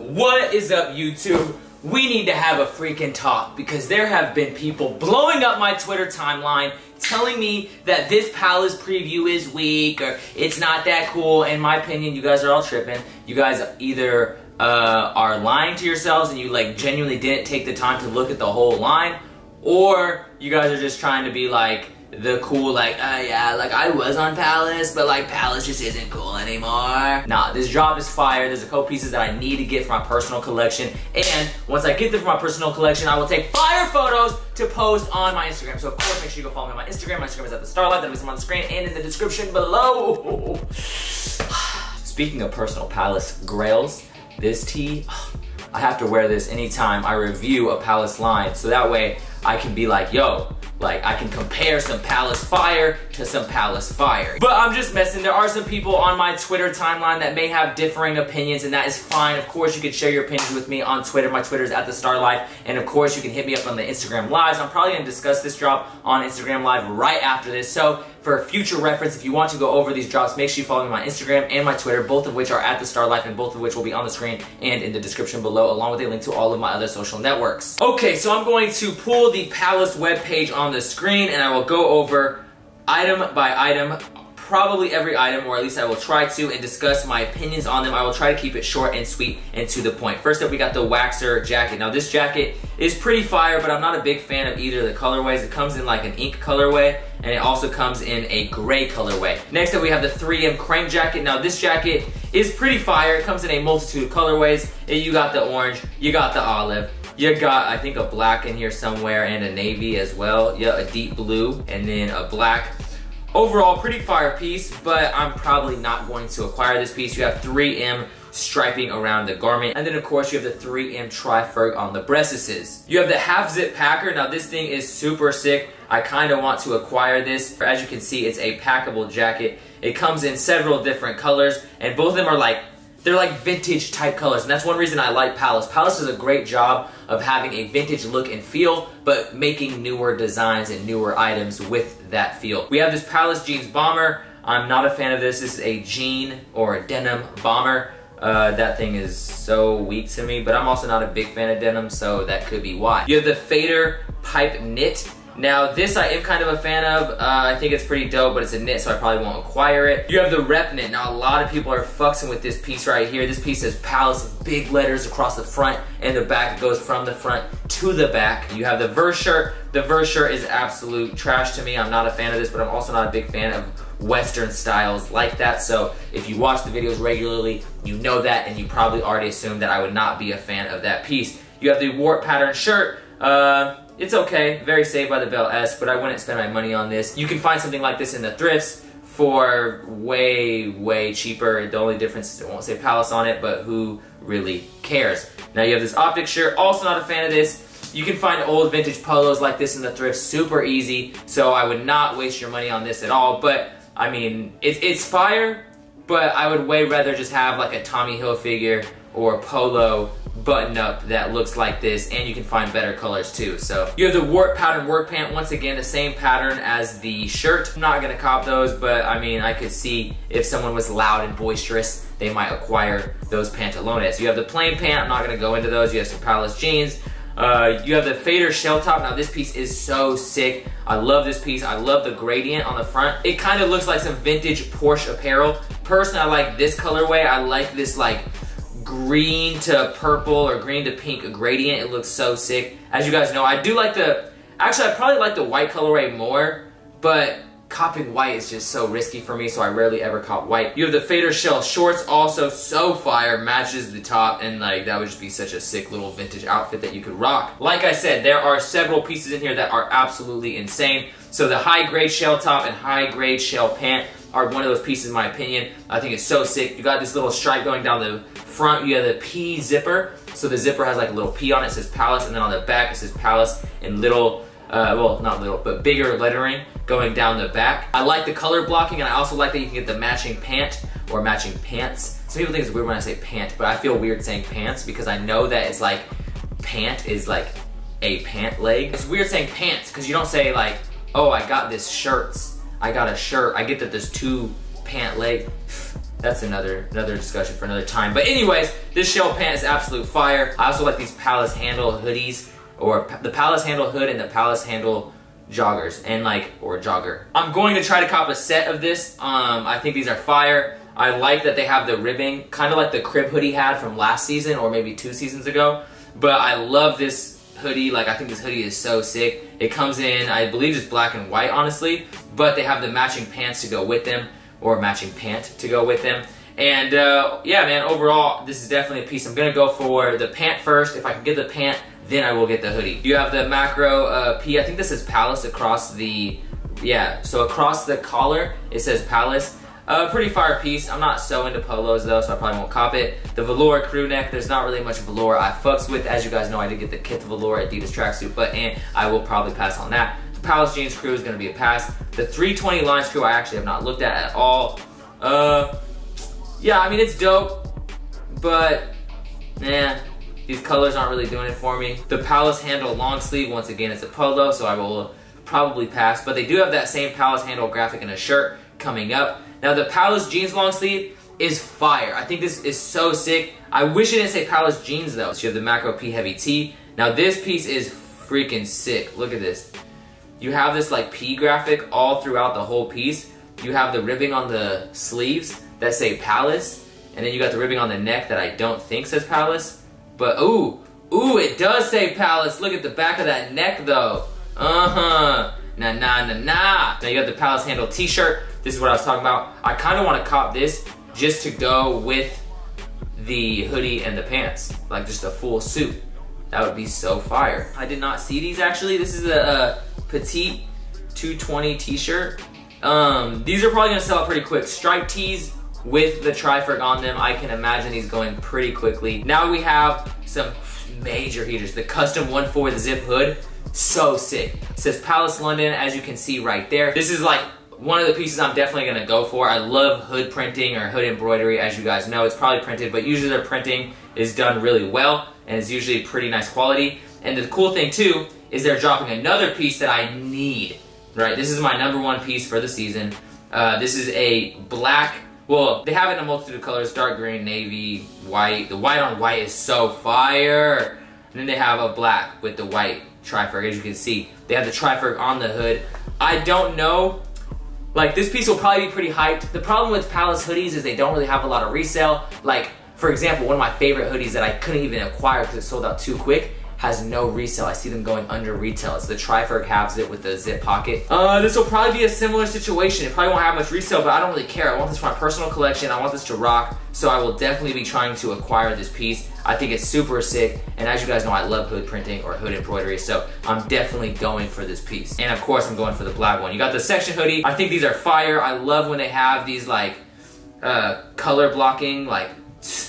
What is up, YouTube? We need to have a freaking talk because there have been people blowing up my Twitter timeline telling me that this Palace preview is weak or it's not that cool. In my opinion, you guys are all tripping. You guys either are lying to yourselves and you like genuinely didn't take the time to look at the whole line, or you guys are just trying to be like the cool, like, yeah, like I was on Palace, but like Palace just isn't cool anymore. Nah, this drop is fire. There's a couple pieces that I need to get for my personal collection, and once I get them for my personal collection, I will take fire photos to post on my Instagram. So of course, make sure you go follow me on my Instagram. My Instagram is at the Starlight. That'll be on the screen and in the description below. Speaking of personal Palace grails, this tee, I have to wear this anytime I review a Palace line, so that way I can be like, yo, like I can compare some Palace fire to some Palace fire. But I'm just messing. There are some people on my Twitter timeline that may have differing opinions, and that is fine. Of course, you can share your opinions with me on Twitter. My Twitter is at the Starlight, and of course, you can hit me up on the Instagram Lives. I'm probably gonna discuss this drop on Instagram Live right after this. So for future reference, if you want to go over these drops, make sure you follow me on my Instagram and my Twitter, both of which are at the Starlight, and both of which will be on the screen and in the description below, along with a link to all of my other social networks. Okay, so I'm going to pull the Palace webpage on the screen, and I will go over item by item, probably every item, or at least I will try to, and discuss my opinions on them. I will try to keep it short and sweet and to the point. First up, we got the Waxer jacket. Now this jacket is pretty fire, but I'm not a big fan of either of the colorways. It comes in like an ink colorway, and it also comes in a gray colorway. Next up, we have the 3M Crank jacket. Now this jacket is pretty fire. It comes in a multitude of colorways. You got the orange, you got the olive, you got, I think, a black in here somewhere, and a navy as well. Yeah, a deep blue, and then a black. Overall, pretty fire piece, but I'm probably not going to acquire this piece. You have 3M striping around the garment, and then of course you have the 3M tri-ferg on the breastises. You have the half zip packer. Now this thing is super sick. I kind of want to acquire this. As you can see, it's a packable jacket. It comes in several different colors, and both of them are like, they're like vintage type colors, and that's one reason I like Palace. Palace does a great job of having a vintage look and feel, but making newer designs and newer items with that feel. We have this Palace jeans bomber. I'm not a fan of this. This is a jean or a denim bomber. That thing is so weak to me, but I'm also not a big fan of denim, so that could be why. You have the Fader pipe knit. Now this I am kind of a fan of. I think it's pretty dope, but it's a knit, so I probably won't acquire it. You have the rep knit. Now a lot of people are fuxing with this piece right here. This piece says Palace with big letters across the front and the back. It goes from the front to the back. You have the Verse shirt. The Verse shirt is absolute trash to me. I'm not a fan of this, but I'm also not a big fan of Western styles like that. So if you watch the videos regularly, you know that, and you probably already assumed that I would not be a fan of that piece. You have the warp pattern shirt. It's okay, very Saved by the Bell-esque, but I wouldn't spend my money on this. You can find something like this in the thrifts for way, way cheaper. The only difference is it won't say Palace on it, but who really cares? Now you have this optic shirt, also not a fan of this. You can find old vintage polos like this in the thrift super easy, so I would not waste your money on this at all. But I mean, it's fire, but I would way rather just have like a Tommy Hilfiger or polo button up that looks like this, and you can find better colors too. So you have the warp pattern work pant. Once again, the same pattern as the shirt. I'm not gonna cop those, but I mean, I could see if someone was loud and boisterous, they might acquire those pantalones. You have the plain pant. I'm not gonna go into those. You have some Palace jeans. You have the Fader shell top. Now this piece is so sick. I love this piece. I love the gradient on the front. It kind of looks like some vintage Porsche apparel. Personally, I like this colorway. I like this like green to purple or green to pink gradient. It looks so sick. As you guys know, I do like actually I probably like the white colorway more, but copping white is just so risky for me, so I rarely ever cop white. You have the Fader shell shorts, also so fire, matches the top, and like that would just be such a sick little vintage outfit that you could rock. Like I said, there are several pieces in here that are absolutely insane. So the high grade shell top and high grade shell pant are one of those pieces in my opinion. I think it's so sick. You got this little stripe going down the front. You have the P zipper. So the zipper has like a little P on it, it says Palace, and then on the back it says Palace in little, well, not little, but bigger lettering going down the back. I like the color blocking, and I also like that you can get the matching pant or matching pants. Some people think it's weird when I say pant, but I feel weird saying pants because I know that it's like pant is like a pant leg. It's weird saying pants because you don't say like, oh, I got this shirts. I got a shirt. I get that there's two pant legs. that's another discussion for another time. But anyways, this shell pant is absolute fire. I also like these Palace handle hoodies, or the Palace handle hood and the Palace handle joggers, and or jogger. I'm going to try to cop a set of this. I think these are fire. I like that they have the ribbing, kind of like the crib hoodie had from last season or maybe 2 seasons ago. But I love this hoodie. I think this hoodie is so sick. It comes in, I believe it's black and white, honestly, but they have the matching pants to go with them, or matching pant to go with them. And yeah, man, overall, this is definitely a piece. I'm gonna go for the pant first. If I can get the pant, then I will get the hoodie. You have the macro P, I think this is Palace across the, yeah, so across the collar, it says Palace. Pretty fire piece. I'm not so into polos though, so I probably won't cop it. The velour crew neck, there's not really much velour I fucks with. As you guys know, I did get the Kit the Velour Adidas tracksuit, but I will probably pass on that. The Palace jeans crew is gonna be a pass. The 320 lines crew I actually have not looked at all. Yeah, I mean, it's dope, but these colors aren't really doing it for me. The Palace handle long sleeve, once again, it's a polo, so I will probably pass, but they do have that same Palace handle graphic in a shirt coming up. Now the Palace jeans long sleeve is fire. I think this is so sick. I wish it didn't say Palace jeans though. So you have the macro P heavy T. Now this piece is freaking sick. Look at this. You have this P graphic all throughout the whole piece. You have the ribbing on the sleeves that say Palace, and then you got the ribbing on the neck that I don't think says Palace. But ooh, it does say Palace. Look at the back of that neck though. Nah. Now you got the Palace handle t-shirt. This is what I was talking about. I kind of want to cop this just to go with the hoodie and the pants. Just a full suit. That would be so fire. I did not see these actually. This is a petite 220 t-shirt. These are probably gonna sell out pretty quick. Striped tees with the tri-ferg on them. I can imagine these going pretty quickly. Now we have some major heaters. The custom 1/4 with zip hood. So sick. It says Palace London, as you can see right there. This is one of the pieces I'm definitely gonna go for. I love hood printing or hood embroidery. As you guys know, it's probably printed, but usually their printing is done really well and it's usually pretty nice quality. And the cool thing too is they're dropping another piece that I need, right? This is my #1 piece for the season. This is a black, well, they have it in a multitude of colors, dark green, navy, white. The white on white is so fire. And then they have a black with the white tri-ferg, as you can see. They have the tri-ferg on the hood. I don't know, this piece will probably be pretty hyped. The problem with Palace hoodies is they don't really have a lot of resale. For example, one of my favorite hoodies that I couldn't even acquire because it sold out too quick has no resale. I see them going under retail. It's the tri-ferg half zip with the zip pocket. This will probably be a similar situation. It probably won't have much resale, but I don't really care. I want this for my personal collection. I want this to rock, so I will definitely be trying to acquire this piece. I think it's super sick, and as you guys know, I love hood printing or hood embroidery, so I'm definitely going for this piece. And of course, I'm going for the black one. You got the section hoodie. I think these are fire. I love when they have these color blocking,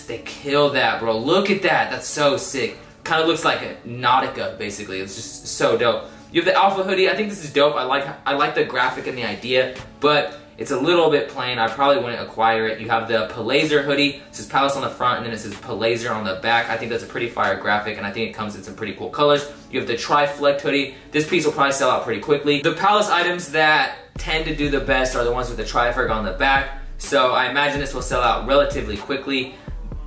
they kill that, bro. Look at that. That's so sick. Kind of looks like a Nautica, basically. It's just so dope. You have the Alpha hoodie. I think this is dope. I like the graphic and the idea, but it's a little bit plain. I probably wouldn't acquire it. You have the Palazer hoodie. It says Palace on the front, and then it says Palazer on the back. I think that's a pretty fire graphic, and I think it comes in some pretty cool colors. You have the Tri-Flex hoodie. This piece will probably sell out pretty quickly. The Palace items that tend to do the best are the ones with the Tri-Ferg on the back, so I imagine this will sell out relatively quickly.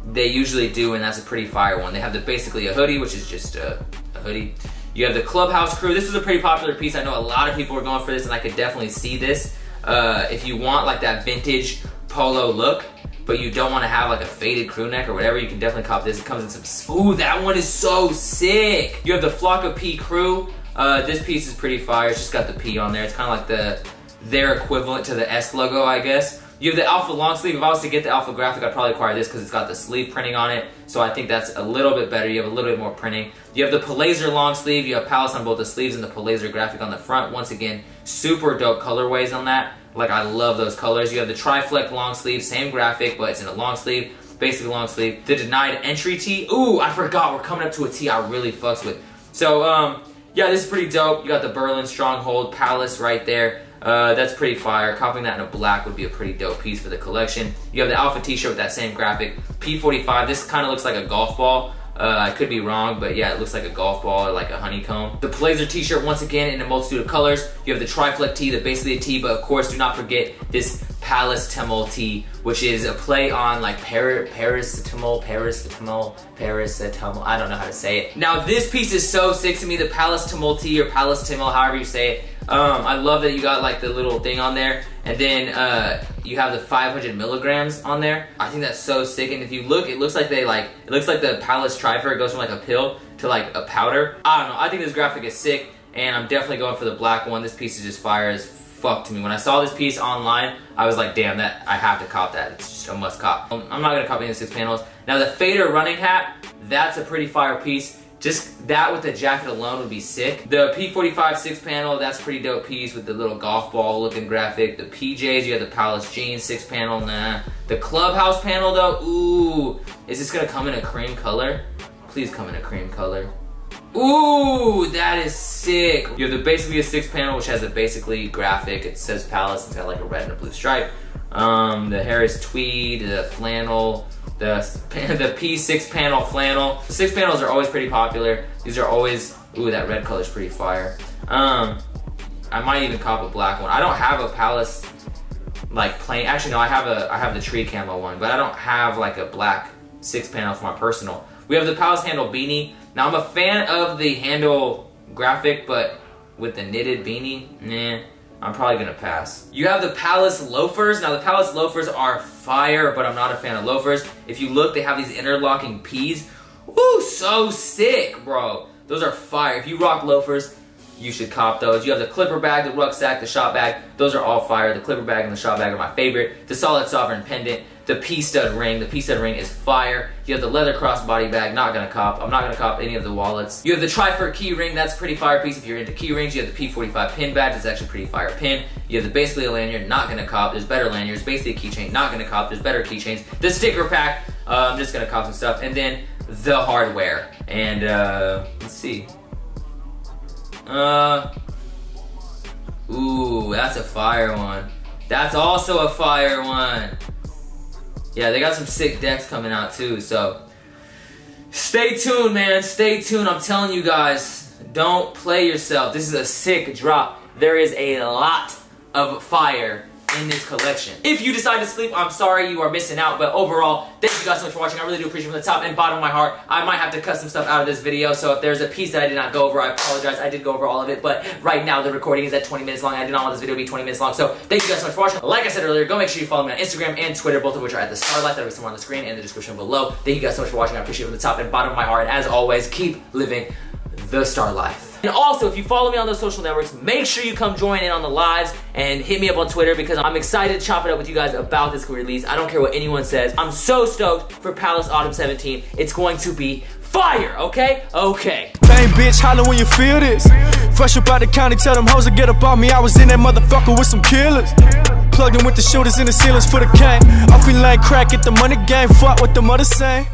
They usually do, and that's a pretty fire one. They have basically a hoodie, which is just a hoodie. You have the Clubhouse Crew. This is a pretty popular piece. I know a lot of people are going for this, and I could definitely see this. If you want that vintage polo look, but you don't want to have a faded crew neck or whatever, you can definitely cop this. It comes in some, ooh, that one is so sick. You have the Flocka P Crew. This piece is pretty fire. It's just got the P on there. It's kind of like their equivalent to the S logo, I guess. You have the Alpha long sleeve. If I was to get the Alpha graphic, I'd probably acquire this because it's got the sleeve printing on it. So I think that's a little bit better. You have a little bit more printing. You have the Palazer long sleeve. You have Palace on both the sleeves and the Palazer graphic on the front. Once again, super dope colorways on that. I love those colors. You have the Tri-Flex long sleeve, same graphic, but it's in a long sleeve, basically long sleeve. The Denied Entry tee. Ooh, I forgot. We're coming up to a tee I really fucks with. So, yeah, this is pretty dope. You got the Berlin Stronghold Palace right there. That's pretty fire. Copying that in a black would be a pretty dope piece for the collection. You have the Alpha t-shirt with that same graphic. P45, this kind of looks like a golf ball. I could be wrong, but yeah, it looks like a golf ball or like a honeycomb. The Palazer t-shirt, once again, in a multitude of colors. You have the Tri-Flex tee, basically a tee, but of course, do not forget this paracetamol tee, which is a play on like paracetamol, I don't know how to say it. Now this piece is so sick to me, the paracetamol tee or paracetamol, however you say it. I love that you got like the little thing on there, and then you have the 500 milligrams on there. I think that's so sick, and if you look, it looks like the Palace tri-ferg goes from like a pill to like a powder. I don't know, I think this graphic is sick, and I'm definitely going for the black one. This piece is just fire as fuck to me. When I saw this piece online, I was like, damn, that I have to cop that. It's just a must cop. I'm not gonna copy any of the 6 panels. Now the fader running hat, that's a pretty fire piece. Just that with the jacket alone would be sick. The P45 6 panel, that's a pretty dope piece with the little golf ball looking graphic. The PJs, you have the Palace jeans 6 panel, nah. The Clubhouse panel though, ooh. Is this gonna come in a cream color? Please come in a cream color. Ooh, that is sick. You have basically a 6 panel which has a basically graphic. It says Palace, it's got like a red and a blue stripe. The hair is tweed, the flannel, the P6 panel flannel. The 6 panels are always pretty popular. These are always, ooh, that red color is pretty fire. I might even cop a black one. I don't have a Palace like plain, actually no, I have the tree camo one, but I don't have like a black 6 panel for my personal. We have the Palace handle beanie. Now I'm a fan of the handle graphic, but with the knitted beanie, nah, I'm probably gonna pass. You have the Palace loafers. Now the Palace loafers are fire, but I'm not a fan of loafers. If you look, they have these interlocking P's. Woo, so sick, bro. Those are fire. If you rock loafers, you should cop those. You have the clipper bag, the rucksack, the shop bag. Those are all fire. The clipper bag and the shop bag are my favorite. The solid sovereign pendant. The P-stud ring. The P-stud ring is fire. You have the leather crossbody bag. Not gonna cop. I'm not gonna cop any of the wallets. You have the tri-ferg key ring. That's a pretty fire piece if you're into key rings. You have the P45 pin badge. It's actually a pretty fire pin. You have the basically a lanyard. Not gonna cop. There's better lanyards. Basically a keychain. Not gonna cop. There's better keychains. The sticker pack. I'm just gonna cop some stuff. And then the hardware. And let's see. Ooh, that's a fire one. That's also a fire one. Yeah, they got some sick decks coming out too, so stay tuned, man. Stay tuned. I'm telling you guys, don't play yourself. This is a sick drop. There is a lot of fire in this collection. If you decide to sleep, I'm sorry, you are missing out, but overall, thank you guys so much for watching. I really do appreciate it from the top and bottom of my heart. I might have to cut some stuff out of this video, so if there's a piece that I did not go over, I apologize. I did go over all of it, but right now the recording is at 20 minutes long. I did not want this video to be 20 minutes long, so thank you guys so much for watching. Like I said earlier, go make sure you follow me on Instagram and Twitter, both of which are at the Starlight. That'll be somewhere on the screen and in the description below. Thank you guys so much for watching. I appreciate it from the top and bottom of my heart, and as always, keep living the star life. And also, if you follow me on those social networks, make sure you come join in on the lives and hit me up on Twitter because I'm excited to chop it up with you guys about this release. I don't care what anyone says. I'm so stoked for Palace Autumn 17. It's going to be fire, okay? Okay. Bang, bitch, holler when you feel this. Fresh up out the county, tell them hoes to get up on me. I was in that motherfucker with some killers. Plugged in with the shooters in the ceilings for the gang. I feel like crack at the money game. Fuck what the mother say.